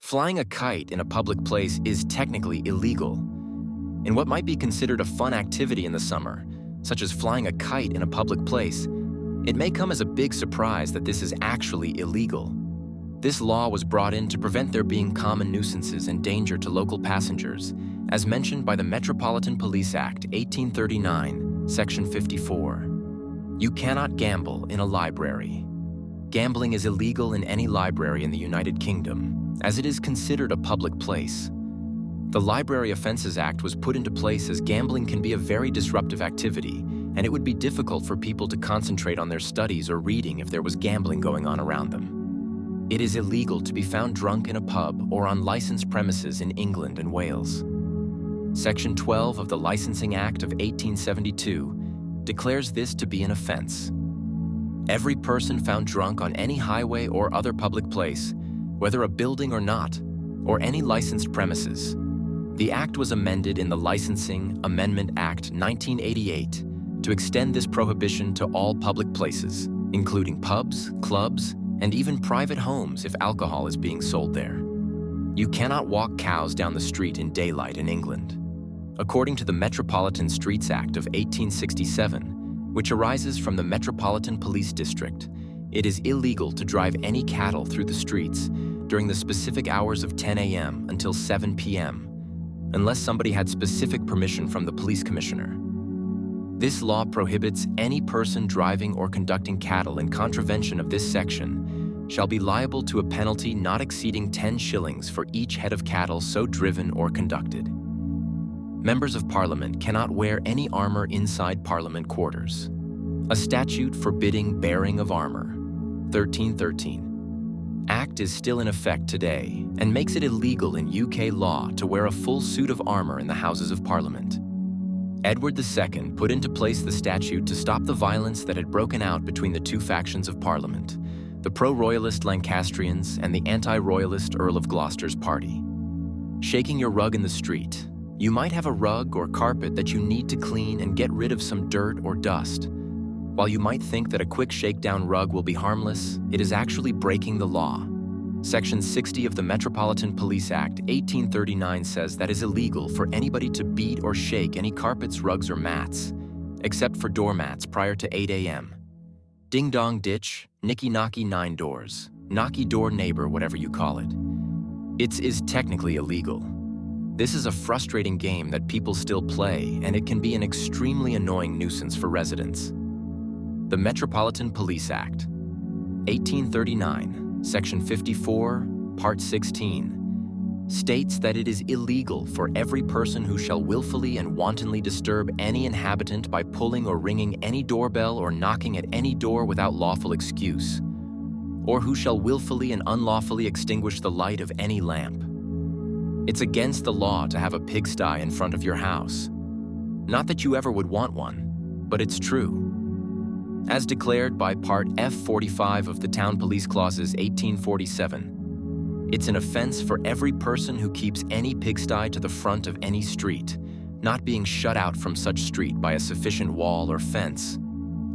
Flying a kite in a public place is technically illegal. In what might be considered a fun activity in the summer, such as flying a kite in a public place, it may come as a big surprise that this is actually illegal. This law was brought in to prevent there being common nuisances and danger to local passengers, as mentioned by the Metropolitan Police Act, 1839, Section 54. You cannot gamble in a library. Gambling is illegal in any library in the United Kingdom, as it is considered a public place. The Library Offences Act was put into place as gambling can be a very disruptive activity, and it would be difficult for people to concentrate on their studies or reading if there was gambling going on around them. It is illegal to be found drunk in a pub or on licensed premises in England and Wales. Section 12 of the Licensing Act of 1872 declares this to be an offense. Every person found drunk on any highway or other public place, whether a building or not, or any licensed premises. The act was amended in the Licensing Amendment Act 1988 to extend this prohibition to all public places, including pubs, clubs, and even private homes if alcohol is being sold there. You cannot walk cows down the street in daylight in England. According to the Metropolitan Streets Act of 1867, which arises from the Metropolitan Police District, it is illegal to drive any cattle through the streets during the specific hours of 10 a.m. until 7 p.m., unless somebody had specific permission from the police commissioner. This law prohibits any person driving or conducting cattle in contravention of this section shall be liable to a penalty not exceeding 10 shillings for each head of cattle so driven or conducted. Members of Parliament cannot wear any armor inside Parliament quarters. A statute forbidding bearing of armor, 1313. Act is still in effect today and makes it illegal in UK law to wear a full suit of armor in the Houses of Parliament. Edward II put into place the statute to stop the violence that had broken out between the two factions of Parliament, the pro-royalist Lancastrians and the anti-royalist Earl of Gloucester's party. Shaking your rug in the street. You might have a rug or carpet that you need to clean and get rid of some dirt or dust. While you might think that a quick shakedown rug will be harmless, it is actually breaking the law. Section 60 of the Metropolitan Police Act, 1839 says that it is illegal for anybody to beat or shake any carpets, rugs, or mats, except for doormats prior to 8 a.m. Ding-dong ditch, nicky-knocky 9 doors, knocky door neighbor, whatever you call it. It is technically illegal. This is a frustrating game that people still play, and it can be an extremely annoying nuisance for residents. The Metropolitan Police Act, 1839, Section 54, Part 16, states that it is illegal for every person who shall willfully and wantonly disturb any inhabitant by pulling or ringing any doorbell or knocking at any door without lawful excuse, or who shall willfully and unlawfully extinguish the light of any lamp. It's against the law to have a pigsty in front of your house. Not that you ever would want one, but it's true. As declared by Part F45 of the Town Police Clauses 1847, it's an offense for every person who keeps any pigsty to the front of any street, not being shut out from such street by a sufficient wall or fence,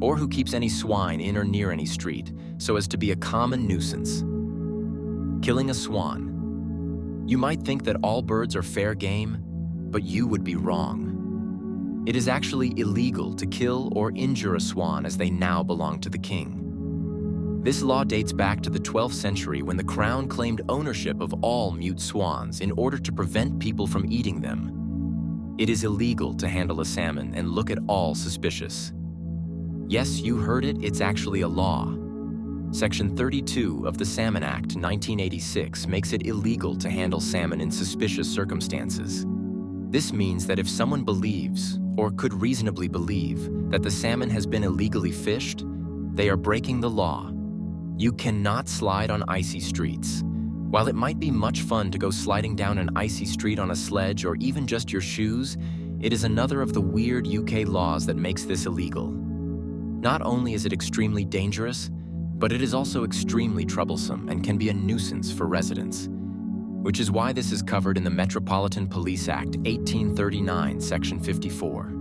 or who keeps any swine in or near any street so as to be a common nuisance. Killing a swan. You might think that all birds are fair game, but you would be wrong. It is actually illegal to kill or injure a swan as they now belong to the king. This law dates back to the 12th century when the crown claimed ownership of all mute swans in order to prevent people from eating them. It is illegal to handle a salmon and look at all suspicious. Yes, you heard it, it's actually a law. Section 32 of the Salmon Act 1986 makes it illegal to handle salmon in suspicious circumstances. This means that if someone believes, or could reasonably believe, that the salmon has been illegally fished, they are breaking the law. You cannot slide on icy streets. While it might be much fun to go sliding down an icy street on a sledge or even just your shoes, it is another of the weird UK laws that makes this illegal. Not only is it extremely dangerous, but it is also extremely troublesome and can be a nuisance for residents, which is why this is covered in the Metropolitan Police Act 1839, Section 54.